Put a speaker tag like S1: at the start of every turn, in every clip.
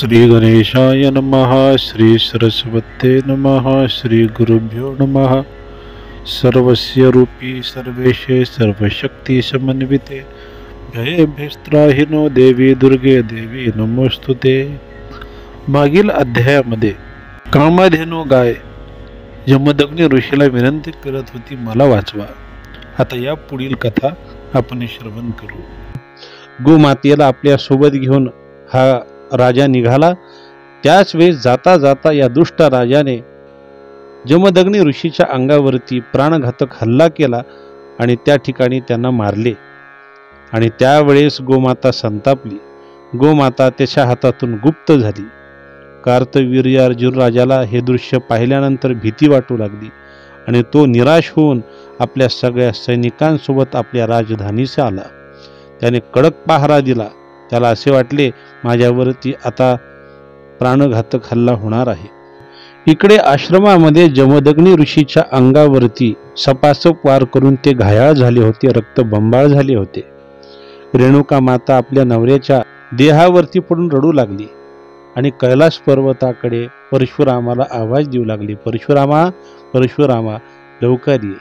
S1: श्री गणेशाय नमः। श्री सरस्वते नमः। श्री गुरुभ्यो नमः। सर्वस्य रूपी सर्वेशे सर्वशक्ती समन्विते भयभ्यस्त्राहिनो देवी दुर्गे देवी नमोस्तुते। मागील अध्यायामध्ये कामधेनू गाय जमदग्नी ऋषीला विनंती करत होती, मला वाचवा। आता या पुढील कथा आपण श्रवण करू।
S2: गोमातेला आपल्या सोबत घेऊन हा राजा निघाला। त्याच वेळेस जाता जाता या दुष्ट राजाने जमदग्नी ऋषीच्या अंगावरती प्राणघातक हल्ला केला आणि त्या ठिकाणी त्यांना मारले। आणि त्यावेळेस गोमाता संतापली। गोमाता त्याच्या हातातून गुप्त झाली। कार्तवीर्य अर्जुन राजाला हे दृश्य पाहिल्यानंतर भीती वाटू लागली आणि तो निराश होऊन आपल्या सगळ्या सैनिकांसोबत आपल्या राजधानीस आला। त्याने कडक पहारा दिला। त्याला असे वाटले, माझ्यावरती आता प्राणघातक हल्ला होणार आहे। इकडे आश्रमामध्ये जमदग्नी ऋषीच्या अंगावरती सपासप वार करून ते घायाळ झाले होते, रक्तबंबाळ झाले होते। रेणुका माता आपल्या नवऱ्याच्या देहावरती पडून रडू लागली आणि कैलास पर्वताकडे परशुरामाला आवाज देऊ लागली, परशुरामा परशुरामा लवकर ये।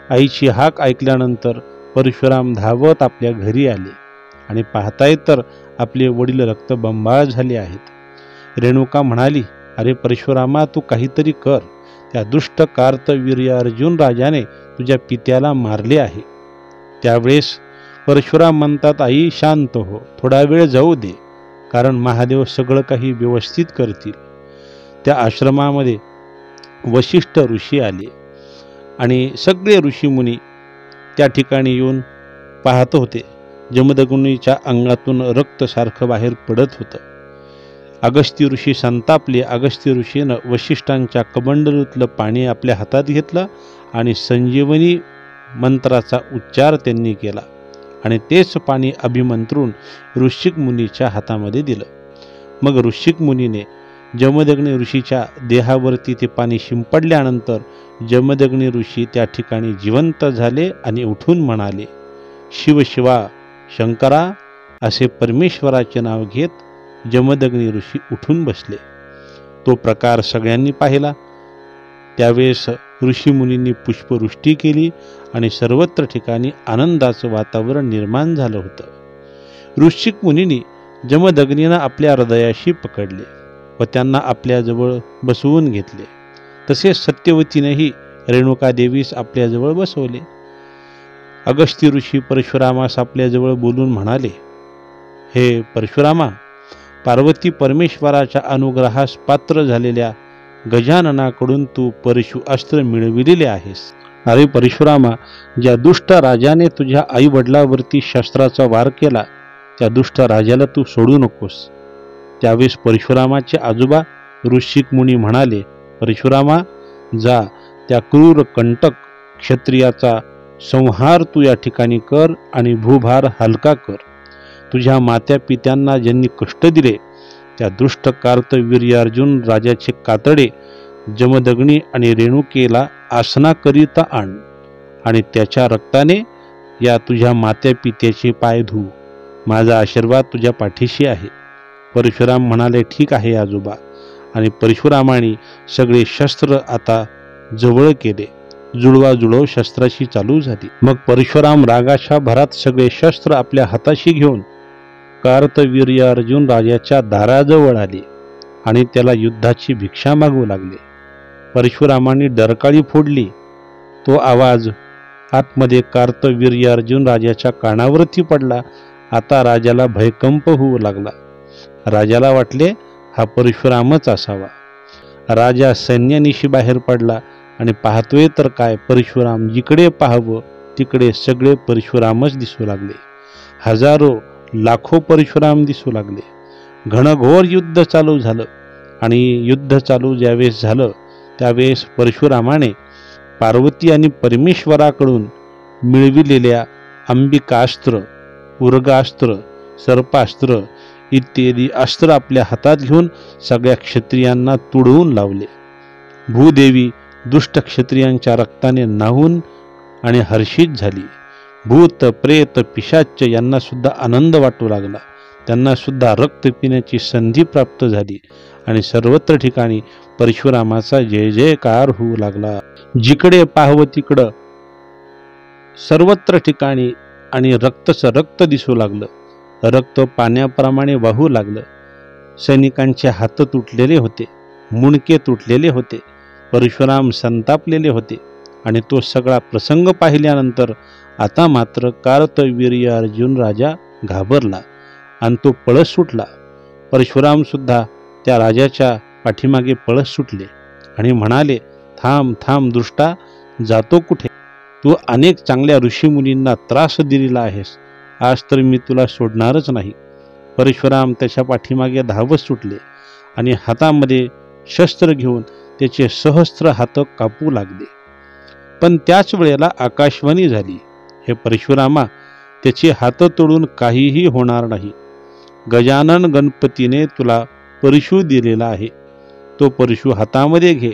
S2: आईची हाक ऐकल्यानंतर परशुराम धावत आपल्या घरी आले आणि पाहताय तर आपले वडील रक्तबंबाळ झाले आहेत। रेणुका म्हणाली, अरे परशुरामा, तू काहीतरी कर। त्या दुष्ट कार्तवीर्य अर्जुन राजाने तुझ्या पित्याला मारले आहे। त्यावेळेस परशुराम म्हणतात, आई शांत हो, थोडा वेळ जाऊ दे, कारण महादेव सगळं काही व्यवस्थित करतील। त्या आश्रमामध्ये वशिष्ठ ऋषी आले आणि सगळे ऋषीमुनी त्या ठिकाणी येऊन पाहत होते। जमदग्नीच्या अंगातून रक्त सारखं बाहेर पडत होतं। अगस्त्य ऋषी संतापले। अगस्त्य ऋषीनं वशिष्ठांच्या कमंडलूतलं पाणी आपल्या हातात घेतलं आणि संजीवनी मंत्राचा उच्चार त्यांनी केला आणि तेच पाणी अभिमंत्रून ऋषिक मुनीच्या हातामध्ये दिलं। मग ऋषिक मुनीने जमदग्नी ऋषीच्या देहावरती ते पाणी शिंपडल्यानंतर जमदग्नी ऋषी त्या ठिकाणी जिवंत झाले आणि उठून म्हणाले, शिव शिवा शंकरा असे परमेश्वराचे नाव घेत जमदग्नी ऋषी उठून बसले। तो प्रकार सगळ्यांनी पाहिला। त्यावेळेस ऋषीमुनींनी पुष्पवृष्टी केली आणि सर्वत्र ठिकाणी आनंदाचं वातावरण निर्माण झालं होतं। ऋषिक मुनींनी जमदग्नींना आपल्या हृदयाशी पकडले व त्यांना आपल्याजवळ बसवून घेतले। तसेच सत्यवतीनेही रेणुका देवीस आपल्याजवळ बसवले। अगस्त्य ऋषी परशुरामास आपल्याजवळ बोलून म्हणाले, हे परशुरामा, पार्वती परमेश्वराच्या अनुग्रहास पात्र झालेल्या गजाननाकडून तू परशु अस्त्र मिळविलेले आहेस। अरे परशुरामा, ज्या दुष्ट राजाने तुझ्या आई वडिलावरती शस्त्राचा वार केला त्या दुष्ट राजाला तू सोडू नकोस। त्यावेळेस परशुरामाचे आजोबा ऋषिक मुनी म्हणाले, परशुरामा, जा, त्या क्रूर कंटक क्षत्रियाचा संहार तू या ठिकाणी कर आणि भूभार हलका कर। तुझ्या मात्या पित्यांना ज्यांनी कष्ट दिले त्या दुष्ट कार्तवीर्य अर्जुन राजाचे कातडे जमदग्नी आणि रेणुकेला आसनाकरिता आण आणि त्याच्या रक्ताने या तुझ्या मात्या पित्याचे पाय धू। माझा आशीर्वाद तुझ्या पाठीशी आहे। परशुराम म्हणाले, ठीक आहे आजोबा। आणि परशुरामाने सगळे शस्त्र आता जवळ केले। जुळवाजुळव शस्त्राशी चालू झाली। मग परशुराम रागाच्या भरात सगळे शस्त्र आपल्या हाताशी घेऊन कार्तवीर्य अर्जुन राजाच्या दाराजवळ आले आणि त्याला युद्धाची भिक्षा मागू लागले। परशुरामाने डरकाळी फोडली। तो आवाज आतमध्ये कार्तवीर्य अर्जुन राजाच्या कानावरती पडला। आता राजाला भयकंप होऊ लागला। राजाला वाटले, हा परशुरामच असावा। राजा सैन्यानिशी बाहेर पडला आणि पाहतोय तर काय, परशुराम जिकडे पाहावं तिकडे सगळे परशुरामच दिसू लागले। हजारो लाखो परशुराम दिसू लागले। घनघोर युद्ध चालू झालं आणि युद्ध चालू ज्यावेळेस झालं त्यावेळेस परशुरामाने पार्वती आणि परमेश्वराकडून मिळविलेल्या अंबिकास्त्र, उर्गास्त्र, सर्पास्त्र इत्यादी अस्त्र आपल्या हातात घेऊन सगळ्या क्षत्रियांना तुडवून लावले। भूदेवी दुष्ट क्षत्रियांच्या रक्ताने न्हाऊन आणि हर्षित झाली। भूत प्रेत पिशाच यांना सुद्धा आनंद वाटू लागला। त्यांना सुद्धा रक्त पिण्याची संधी प्राप्त झाली आणि सर्वत्र ठिकाणी परशुरामाचा जय जयकार होऊ लागला. जिकडे पाहावं तिकडं सर्वत्र ठिकाणी आणि रक्तच रक्त दिसू लागलं. रक्त पाण्याप्रमाणे वाहू लागलं. सैनिकांचे हात तुटलेले होते, मुंडके तुटलेले होते. परशुराम संतापलेले होते आणि तो सगळा प्रसंग पाहिल्यानंतर आता मात्र कार्तवीर्य अर्जुन राजा घाबरला आणि तो पळत सुटला. परशुराम सुद्धा त्या राजाच्या पाठीमागे पळत सुटले आणि म्हणाले, थांब थांब दुष्टा, जातो कुठे? तू अनेक चांगल्या ऋषीमुनींना त्रास दिलेला आहेस, आज तर मी तुला सोडणारच नाही. परशुराम त्याच्या पाठीमागे धावत सुटले आणि हातामध्ये शस्त्र घेऊन त्याचे सहस्त्र हात कापू लागले. पण त्याच वेळेला आकाशवाणी झाली, हे परशुरामा, त्याचे हात तोडून काहीही होणार नाही. गजानन गणपतीने तुला परशु दिलेला आहे, तो परशु हातामध्ये घे.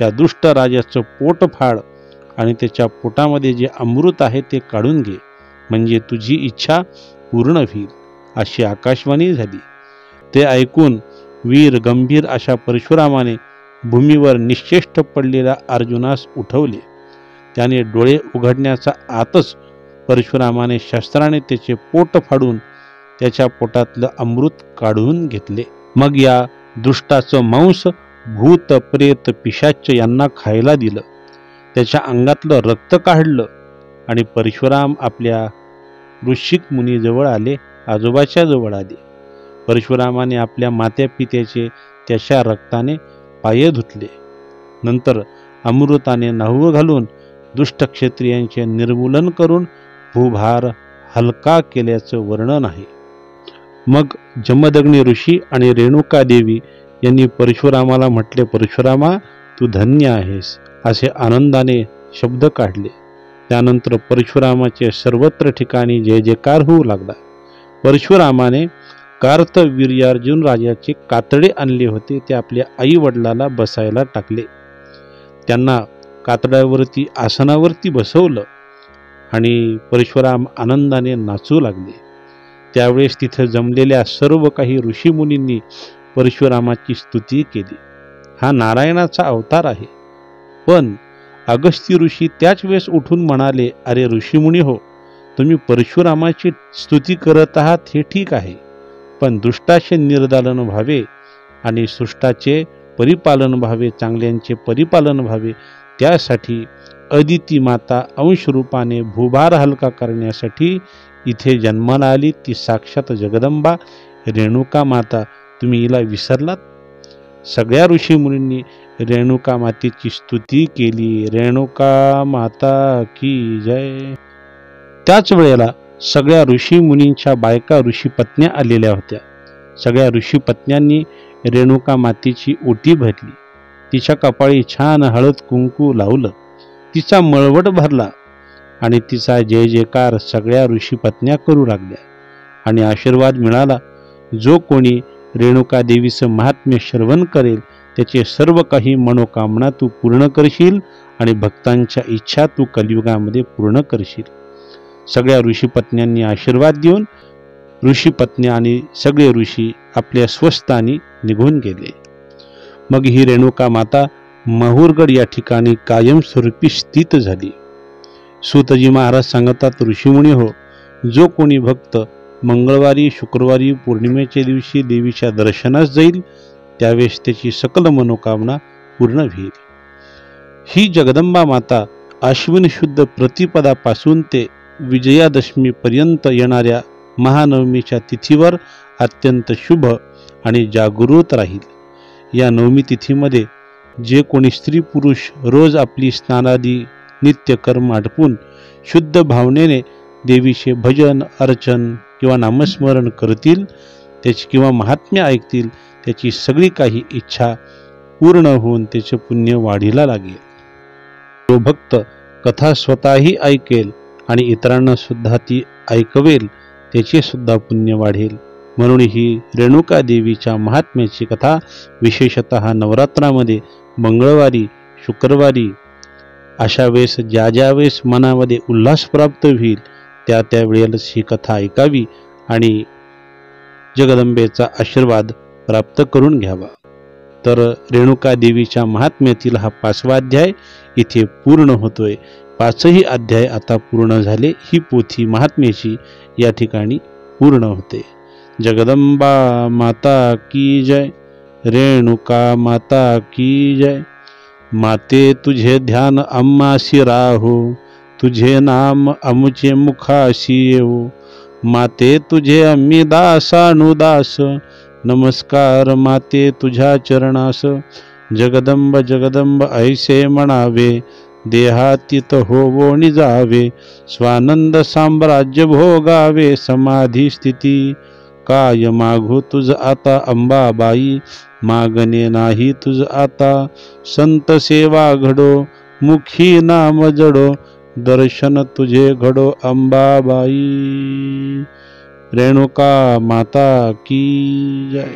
S2: या दुष्ट राजाचं पोट फाड आणि त्याच्या पोटामध्ये जे अमृत आहे ते काढून घे, म्हणजे तुझी इच्छा पूर्ण होईल, अशी आकाशवाणी झाली. ते ऐकून वीर गंभीर अशा परशुरामाने भूमीवर निश्चेष्ट पडलेल्या अर्जुनास उठवले. त्याने डोळे उघडण्याचा आतच परशुरामाने शस्त्राने त्याचे पोट फाडून त्याच्या पोटातलं अमृत काढून घेतले. मग या दुष्टाचं मांस भूत प्रेत पिशाच यांना खायला दिलं. त्याच्या अंगातलं रक्त काढलं आणि परशुराम आपल्या ऋषिक मुनीजवळ आले, आजोबाच्या जवळ आले. परशुरामाने आपल्या मात्या पित्याचे त्याच्या रक्ताने पाय धुतले. नंतर अमृताने न्हाऊ घालून दुष्ट क्षत्रियांचे निर्मूलन करून भूभार हलका केल्याचं वर्णन आहे. मग जमदग्नी ऋषी आणि रेणुका देवी यांनी परशुरामाला म्हटले, परशुरामा, तू धन्य आहेस, असे आनंदाने शब्द काढले. त्यानंतर परशुरामाचे सर्वत्र ठिकाणी जय जयकार होऊ लागला. परशुरामाने कार्तवीर्यार्जुन राजाचे कातडे आणले होते, ते आपल्या आई वडिलाला बसायला टाकले. त्यांना कातड्यावरती आसनावरती बसवलं आणि परशुराम आनंदाने नाचू लागले. त्यावेळेस तिथे जमलेल्या सर्व काही ऋषीमुनींनी परशुरामाची स्तुती केली. हा नारायणाचा अवतार आहे. पण अगस्ती ऋषी त्याच वेळेस उठून म्हणाले, अरे ऋषीमुनी हो, तुम्ही परशुरामाची स्तुती करत आहात हे ठीक आहे, पण दुष्टाचे निर्दालन व्हावे आणि सृष्टाचे परिपालन व्हावे, चांगल्यांचे परिपालन व्हावे, त्यासाठी अदिती माता अंशरूपाने भूभार हलका करण्यासाठी इथे जन्माला आली. ती साक्षात जगदंबा रेणुका माता. तुम्ही हिला विसरलात? सगळ्या ऋषीमुनींनी रेणुका मातेची स्तुती केली. रेणुका माता की जय. त्याच वेळेला सगळ्या ऋषीमुनींच्या बायका ऋषीपत्न्या आलेल्या होत्या. सगळ्या ऋषीपत्न्यांनी रेणुका मातेची ओटी भरली. तिच्या कपाळी छान हळद कुंकू लावलं, तिचा मळवट भरला आणि तिचा जय जयकार सगळ्या ऋषीपत्न्या करू लागल्या आणि आशीर्वाद मिळाला. जो कोणी रेणुका देवीचं महात्म्य श्रवण करेल त्याचे सर्व काही मनोकामना तू पूर्ण करशील आणि भक्तांच्या इच्छा तू कलियुगामध्ये पूर्ण करशील. सगळ्या ऋषीपत्न्यांनी आशीर्वाद देऊन ऋषीपत्न्या आणि सगळे ऋषी आपल्या स्वस्थानी निघून गेले. मग ही रेणुका माता माहूरगड या ठिकाणी कायमस्वरूपी स्थित झाली. सूतजी महाराज सांगतात, ऋषीमुनी हो, जो कोणी भक्त मंगळवारी, शुक्रवारी, पौर्णिमेच्या दिवशी देवीच्या दर्शनास जाईल त्यावेळेस त्याची सकल मनोकामना पूर्ण होईल. ही जगदंबा माता आश्विन शुद्ध प्रतिपदापासून ते विजयादशमी पर्यंत येणाऱ्या महानवमीच्या तिथीवर अत्यंत शुभ आणि जागृत राहील. या नवमी तिथीमध्ये जे कोणी स्त्री पुरुष रोज आपली स्नानादी नित्यकर्म आटपून शुद्ध भावनेने देवीचे भजन, अर्चन किंवा नामस्मरण करतील, त्याची किंवा महात्म्य ऐकतील, त्याची सगळी काही इच्छा पूर्ण होऊन त्याचे पुण्य वाढीला लागेल. जो भक्त कथा स्वतःही ऐकेल आणि इतरांना सुद्धा ती ऐकवेल त्याचे सुद्धा पुण्य वाढेल. म्हणून ही रेणुका देवीच्या महात्म्याची कथा विशेषतः नवरात्रामध्ये मंगळवारी, शुक्रवारी अशा वेळेस ज्या वेळेस मनामध्ये उल्हास प्राप्त होईल त्या वेळेलाच ही कथा ऐकावी आणि जगदंबेचा आशीर्वाद प्राप्त करून घ्यावा. तर रेणुका देवीच्या महात्म्यातील हा 5वा अध्याय इथे पूर्ण होतोय. 5ही अध्याय आता पूर्ण झाले. ही पोथी महात्म्याची या ठिकाणी पूर्ण होते. जगदंबा माता की जय, रेणुका माता की जय. माते तुझे ध्यान आम्हासी राहो, तुझे नाम अमुचे मुखाशी येऊ. माते तुझे आम्ही दासानुदास, नमस्कार माते तुझ्या चरणास. जगदंब जगदंब ऐसे म्हणावे, देहातीत होवो निजावे. स्वानंद साम्राज्य भोगावे, समाधी स्थिती काय मागू तुझ आता अंबाबाई. मागणे नाही तुझ आता, संत सेवा घडो, मुखी नाम जडो. दर्शन तुझे घडो अंबाबाई. रेणुका माता की जय.